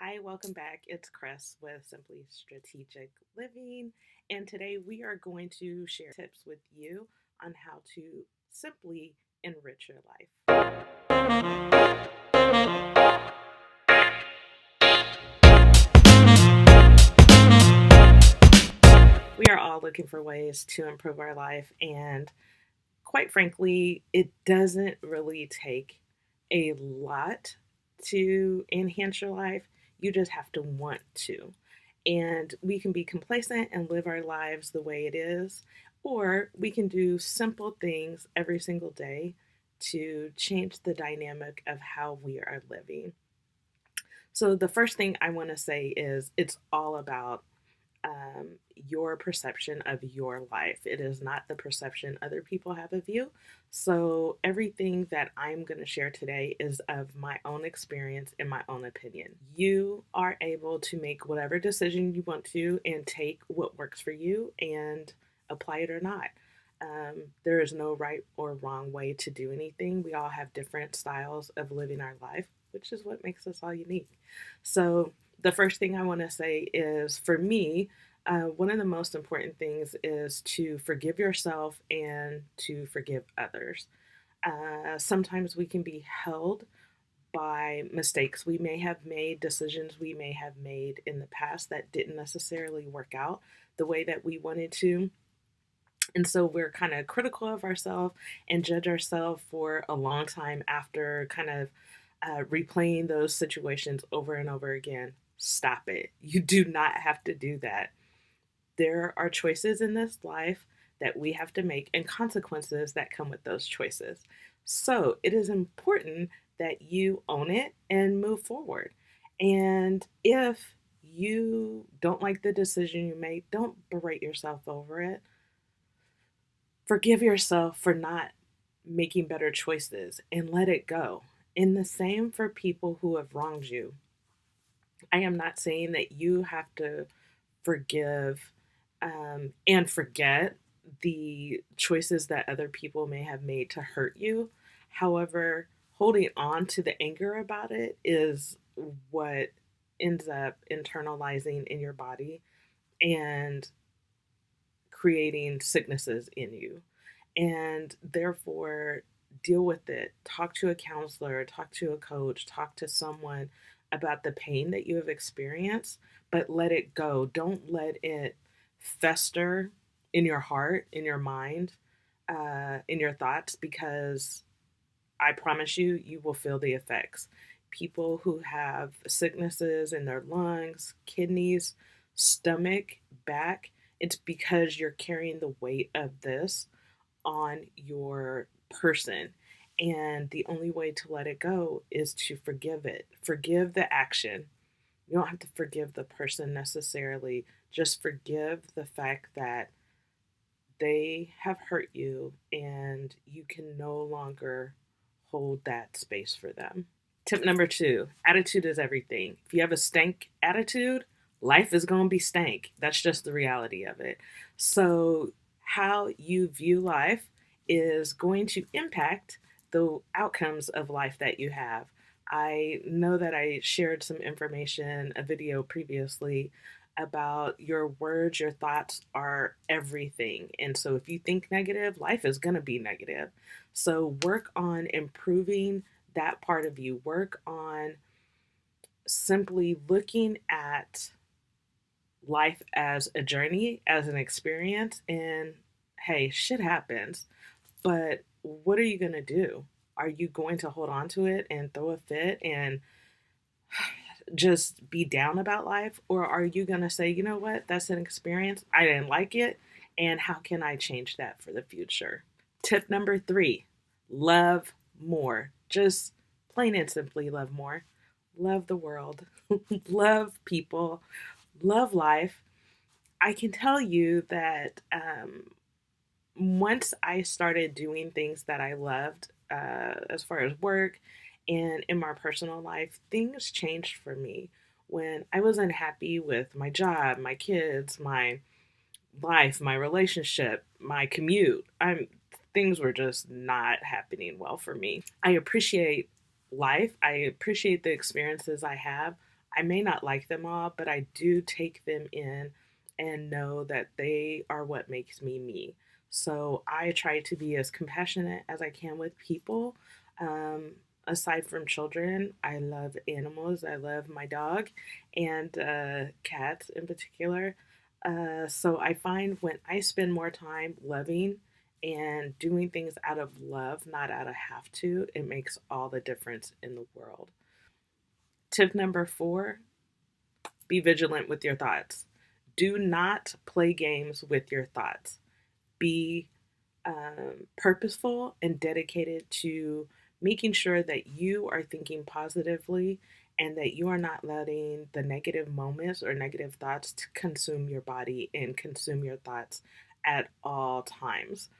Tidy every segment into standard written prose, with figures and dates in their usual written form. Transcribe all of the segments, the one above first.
Hi, welcome back. It's Cress with Simply Strategic Living, and today we are going to share tips with you on how to simply enrich your life. We are all looking for ways to improve our life, and quite frankly, it doesn't really take a lot to enhance your life. You just have to want to. And we can be complacent and live our lives the way it is, or we can do simple things every single day to change the dynamic of how we are living. So, the first thing I want to say is it's all about your perception of your life. It is not the perception other people have of you. So, everything that I'm going to share today is of my own experience and my own opinion. You are able to make whatever decision you want to and take what works for you and apply it or not. There is no right or wrong way to do anything. We all have different styles of living our life, which is what makes us all unique. So, the first thing I want to say is for me, one of the most important things is to forgive yourself and to forgive others. Sometimes we can be held by mistakes we may have made, decisions we may have made in the past that didn't necessarily work out the way that we wanted to. And so we're kind of critical of ourselves and judge ourselves for a long time after kind of replaying those situations over and over again. Stop it. You do not have to do that. There are choices in this life that we have to make and consequences that come with those choices. So it is important that you own it and move forward. And if you don't like the decision you made, don't berate yourself over it. Forgive yourself for not making better choices and let it go. And the same for people who have wronged you. I am not saying that you have to forgive and forget the choices that other people may have made to hurt you. However, holding on to the anger about it is what ends up internalizing in your body and creating sicknesses in you. And therefore, deal with it. Talk to a counselor, talk to a coach, talk to someone about the pain that you have experienced, but let it go. Don't let it fester in your heart, in your mind, in your thoughts, because I promise you, you will feel the effects. People who have sicknesses in their lungs, kidneys, stomach, back, it's because you're carrying the weight of this on your person. And the only way to let it go is to forgive it. Forgive the action. You don't have to forgive the person necessarily. Just forgive the fact that they have hurt you and you can no longer hold that space for them. Tip number two, attitude is everything. If you have a stank attitude, life is going to be stank. That's just the reality of it. So, how you view life is going to impact the outcomes of life that you have. I know that I shared some information, a video previously about your words, your thoughts are everything. And so if you think negative, life is going to be negative. So work on improving that part of you. Work on simply looking at life as a journey, as an experience. And hey, shit happens. But what are you going to do? Are you going to hold on to it and throw a fit and just be down about life? Or are you going to say, you know what, that's an experience. I didn't like it. And how can I change that for the future? Tip number three, love more. Just plain and simply love more. Love the world, love people, love life. I can tell you that once I started doing things that I loved, as far as work and in my personal life, things changed for me. When I was unhappy with my job, my kids, my life, my relationship, my commute, things were just not happening well for me. I appreciate life. I appreciate the experiences I have. I may not like them all, but I do take them in and know that they are what makes me me. So I try to be as compassionate as I can with people. Um, Aside from children, I love animals. I love my dog and cats in particular. So I find when I spend more time loving and doing things out of love, not out of have to, it makes all the difference in the world. Tip number 4, be vigilant with your thoughts. Do not play games with your thoughts. Be purposeful and dedicated to making sure that you are thinking positively and that you are not letting the negative moments or negative thoughts to consume your body and consume your thoughts at all times.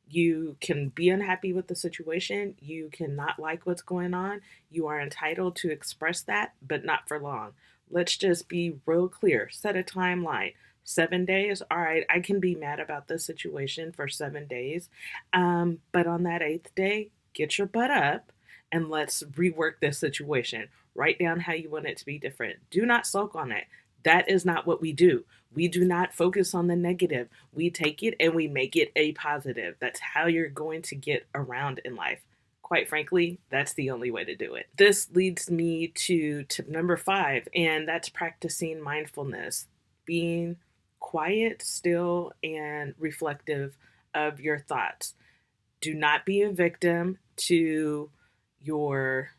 You can be unhappy with the situation. You cannot like what's going on. You are entitled to express that, but not for long. Let's just be real clear. Set a timeline. 7 days. All right, I can be mad about this situation for 7 days. But on that eighth day, get your butt up and let's rework this situation. Write down how you want it to be different. Do not sulk on it. That is not what we do. We do not focus on the negative. We take it and we make it a positive. That's how you're going to get around in life. Quite frankly, that's the only way to do it. This leads me to tip number 5, and that's practicing mindfulness, being quiet, still, and reflective of your thoughts. Do not be a victim to your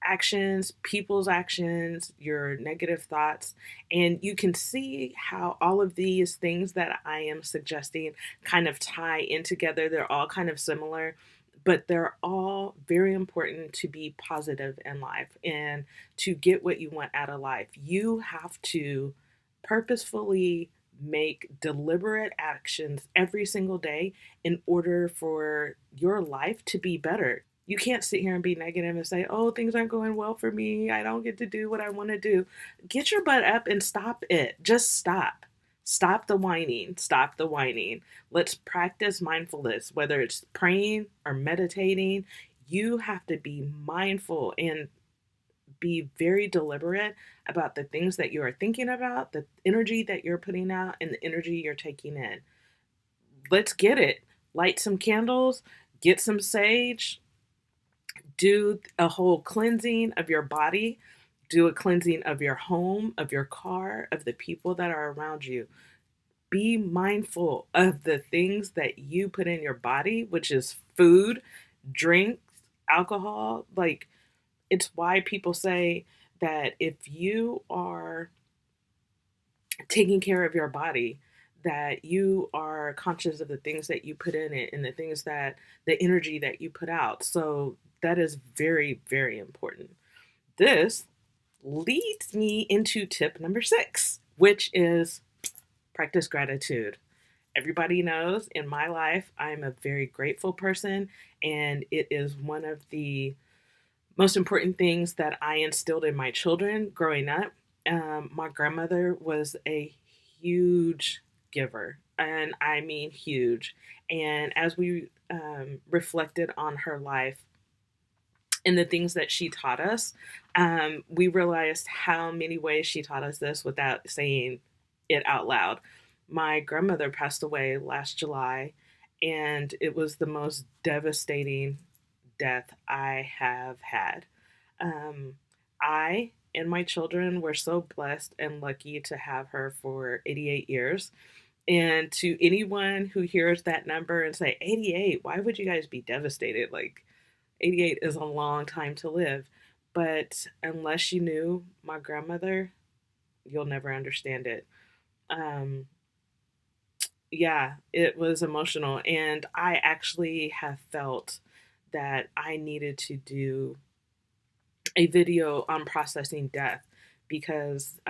actions, people's actions, your negative thoughts. And you can see how all of these things that I am suggesting kind of tie in together. They're all kind of similar, but they're all very important to be positive in life and to get what you want out of life. You have to purposefully make deliberate actions every single day in order for your life to be better. You can't sit here and be negative and say, oh, things aren't going well for me. I don't get to do what I want to do. Get your butt up and stop it. Just stop. Stop the whining. Stop the whining. Let's practice mindfulness, whether it's praying or meditating. You have to be mindful and be very deliberate about the things that you are thinking about, the energy that you're putting out, and the energy you're taking in. Let's get it. Light some candles, get some sage, do a whole cleansing of your body, do a cleansing of your home, of your car, of the people that are around you. Be mindful of the things that you put in your body, which is food, drinks, alcohol. Like, it's why people say that if you are taking care of your body, that you are conscious of the things that you put in it and the things that the energy that you put out. So that is very, very important. This leads me into tip number 6, which is practice gratitude. Everybody knows in my life, I'm a very grateful person, and it is one of the most important things that I instilled in my children growing up. My grandmother was a huge giver, and I mean huge. And as we reflected on her life and the things that she taught us, we realized how many ways she taught us this without saying it out loud. My grandmother passed away last July, and it was the most devastating death I have had. Um, I and my children were so blessed and lucky to have her for 88 years. And to anyone who hears that number and say 88, why would you guys be devastated? Like, 88 is a long time to live. But unless you knew my grandmother, you'll never understand it. Um, yeah, it was emotional. And I actually have felt that I needed to do a video on processing death because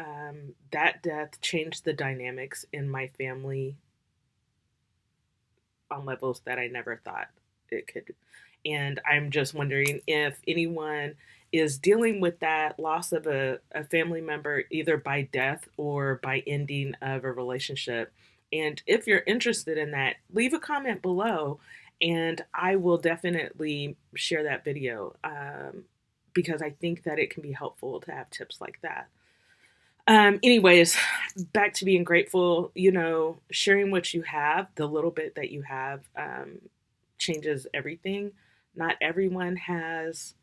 that death changed the dynamics in my family on levels that I never thought it could. And I'm just wondering if anyone is dealing with that loss of a family member, either by death or by ending of a relationship. And if you're interested in that, leave a comment below and I will definitely share that video. because I think that it can be helpful to have tips like that. Anyways, back to being grateful, sharing what you have, the little bit that you have, changes everything. Not everyone has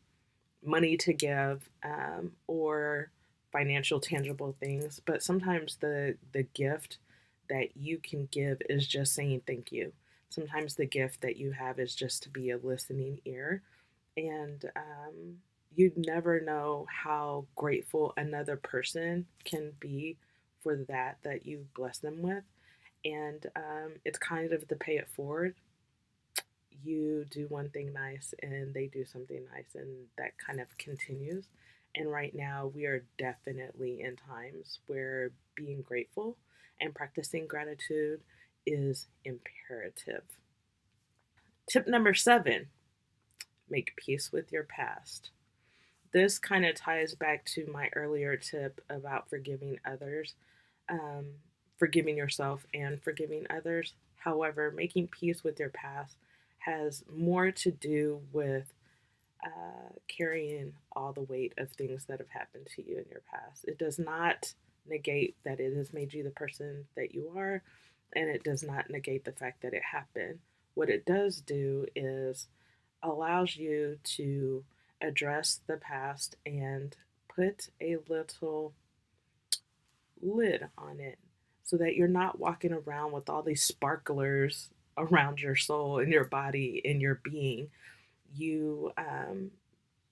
money to give, or financial tangible things, but sometimes the gift that you can give is just saying thank you. Sometimes the gift that you have is just to be a listening ear, and you never know how grateful another person can be for that you bless them with. And it's kind of the pay it forward. You do one thing nice and they do something nice, and that kind of continues. And right now we are definitely in times where being grateful and practicing gratitude is imperative. Tip number 7: make peace with your past. This kind of ties back to my earlier tip about forgiving others, um, forgiving yourself and forgiving others. However, making peace with your past has more to do with carrying all the weight of things that have happened to you in your past. It does not negate that it has made you the person that you are, and it does not negate the fact that it happened. What it does do is allows you to address the past and put a little lid on it so that you're not walking around with all these sparklers around your soul and your body and your being. You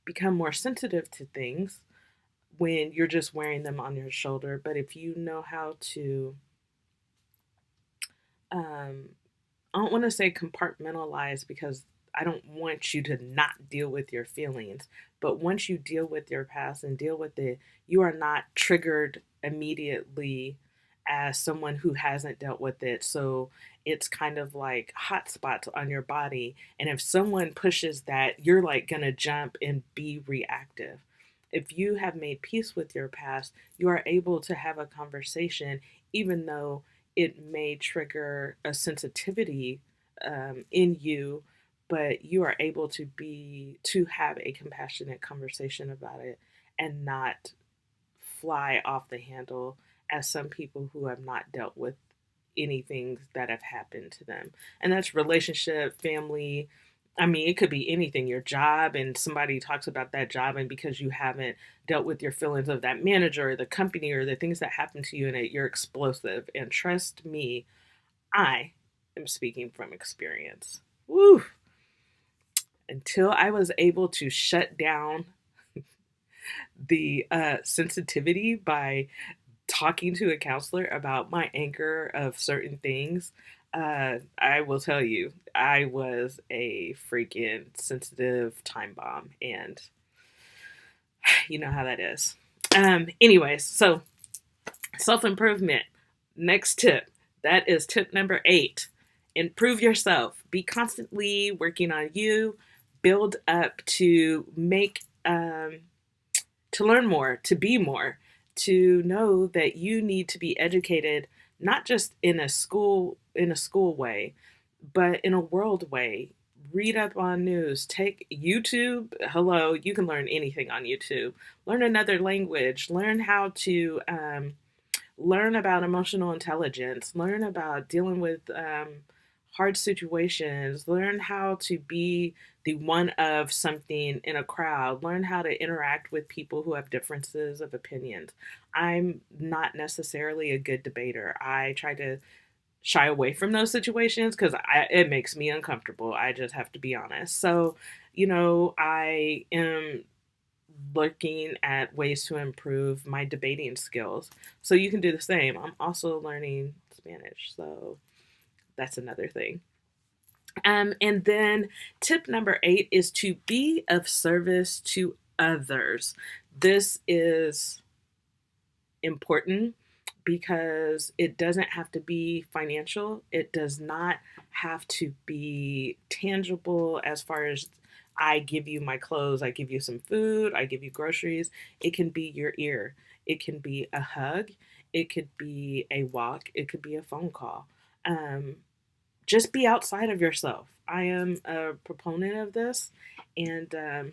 become more sensitive to things when you're just wearing them on your shoulder. But if you know how to, um, I don't want to say compartmentalize, because I don't want you to not deal with your feelings. But once you deal with your past and deal with it, you are not triggered immediately as someone who hasn't dealt with it. So it's kind of like hot spots on your body. And if someone pushes that, you're like going to jump and be reactive. If you have made peace with your past, you are able to have a conversation, even though it may trigger a sensitivity in you, but you are able to have a compassionate conversation about it and not fly off the handle as some people who have not dealt with anything that have happened to them. And that's relationship, family. I mean, it could be anything, your job, and somebody talks about that job, and because you haven't dealt with your feelings of that manager or the company or the things that happen to you in it, you're explosive. And trust me, I am speaking from experience. Woo! Until I was able to shut down the sensitivity by talking to a counselor about my anger of certain things, I will tell you, I was a freaking sensitive time bomb, and you know how that is. Anyways, so self improvement. Next tip. That is tip number 8. Improve yourself. Be constantly working on you. Build up to make to learn more, to be more, to know that you need to be educated, not just in a school way, but in a world way. Read up on news, take YouTube. Hello, you can learn anything on YouTube. Learn another language, learn how to learn about emotional intelligence, learn about dealing with hard situations, learn how to be the one of something in a crowd, learn how to interact with people who have differences of opinions. I'm not necessarily a good debater. I try to shy away from those situations because it makes me uncomfortable. I just have to be honest. So, I am looking at ways to improve my debating skills. So you can do the same. I'm also learning Spanish, so that's another thing. And then tip number 8 is to be of service to others. This is important because it doesn't have to be financial. It does not have to be tangible as far as I give you my clothes, I give you some food, I give you groceries. It can be your ear. It can be a hug. It could be a walk. It could be a phone call. Um, just be outside of yourself. I am a proponent of this, and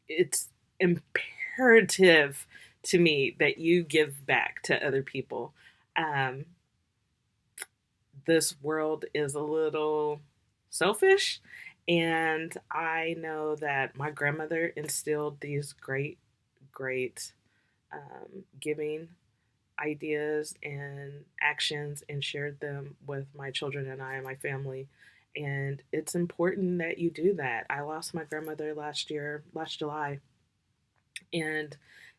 it's imperative to me that you give back to other people. Um, this world is a little selfish, and I know that my grandmother instilled these great giving ideas and actions and shared them with my children and I and my family. And it's important that you do that. I lost my grandmother last July, and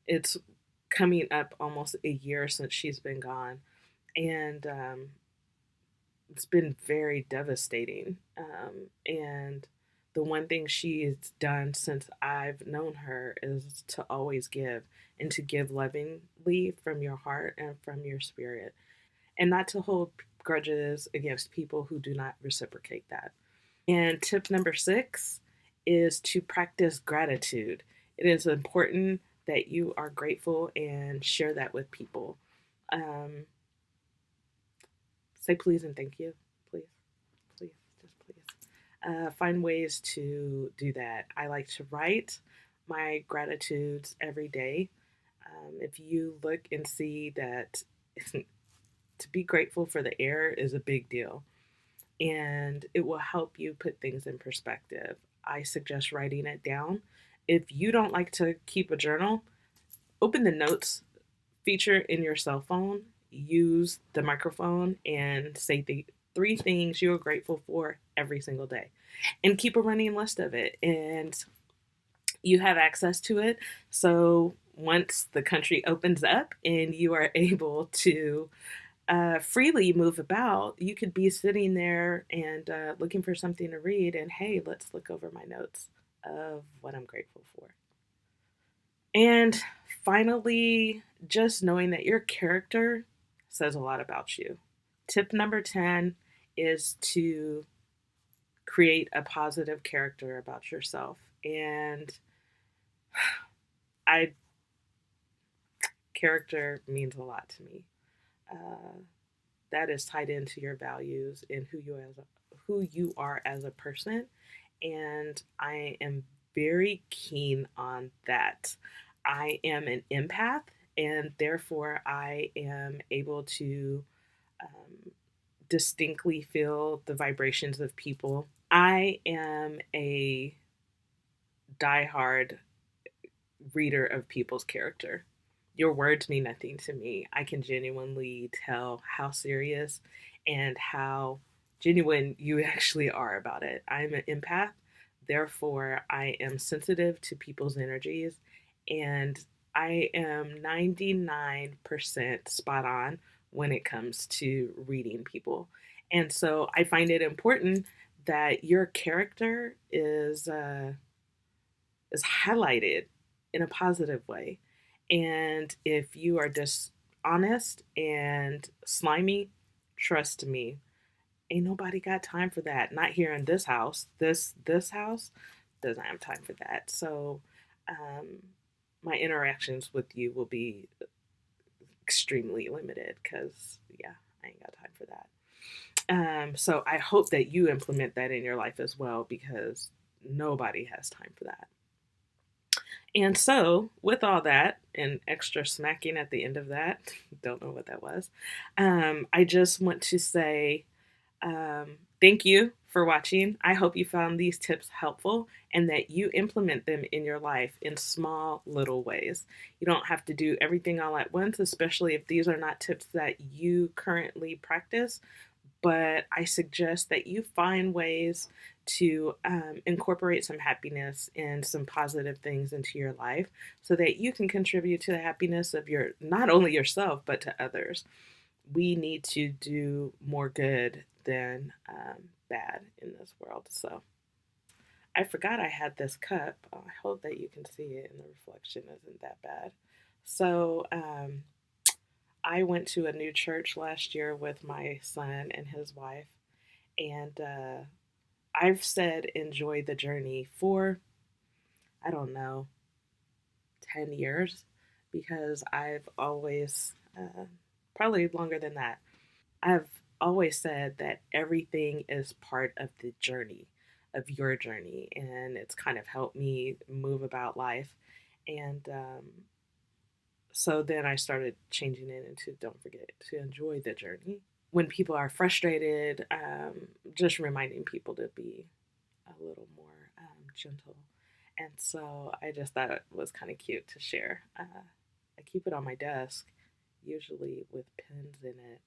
it's coming up almost a year since she's been gone. And it's been very devastating. And the one thing she's done since I've known her is to always give, and to give lovingly from your heart and from your spirit, and not to hold grudges against people who do not reciprocate that. And tip number 6 is to practice gratitude. It is important that you are grateful and share that with people. Um, Say please and thank you. Please, please, just please. Find ways to do that. I like to write my gratitudes every day. If you look and see that to be grateful for the air is a big deal, and it will help you put things in perspective. I suggest writing it down. If you don't like to keep a journal, open the notes feature in your cell phone, use the microphone, and say the 3 things you're grateful for every single day, and keep a running list of it. And you have access to it. So once the country opens up and you are able to freely move about, you could be sitting there and looking for something to read, and hey, let's look over my notes of what I'm grateful for. And finally, just knowing that your character says a lot about you. Tip number 10 is to create a positive character about yourself. And I character means a lot to me. Uh, that is tied into your values and who you are as a person, and I am very keen on that. I am an empath, and therefore I am able to um, distinctly feel the vibrations of people. I am a diehard reader of people's character. Your words mean nothing to me. I can genuinely tell how serious and how genuine you actually are about it. I'm an empath, therefore, I am sensitive to people's energies, and I am 99% spot on when it comes to reading people. And so I find it important that your character is highlighted in a positive way. And if you are dishonest and slimy, trust me, ain't nobody got time for that. Not here in this house. This house doesn't have time for that. So um, my interactions with you will be extremely limited because yeah, I ain't got time for that. So I hope that you implement that in your life as well, because nobody has time for that. And so, with all that and extra smacking at the end of that, don't know what that was, I just want to say thank you for watching. I hope you found these tips helpful and that you implement them in your life in small, little ways. You don't have to do everything all at once, especially if these are not tips that you currently practice. But I suggest that you find ways to incorporate some happiness and some positive things into your life so that you can contribute to the happiness of your not only yourself but to others. We need to do more good than bad in this world. So I forgot I had this cup. Oh, I hope that you can see it and the reflection isn't that bad. So I went to a new church last year with my son and his wife, and I've said enjoy the journey for, I don't know, 10 years, because I've always, probably longer than that, I've always said that everything is part of the journey, of your journey, and it's kind of helped me move about life. And so then I started changing it into don't forget to enjoy the journey. When people are frustrated, just reminding people to be a little more gentle. And so I just thought it was kind of cute to share. I keep it on my desk, usually with pins in it.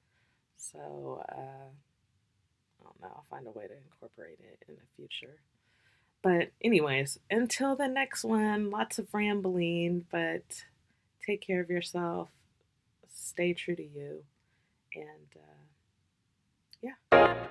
So I don't know, I'll find a way to incorporate it in the future. But, anyways, until the next one, lots of rambling, but take care of yourself, stay true to you, and yeah.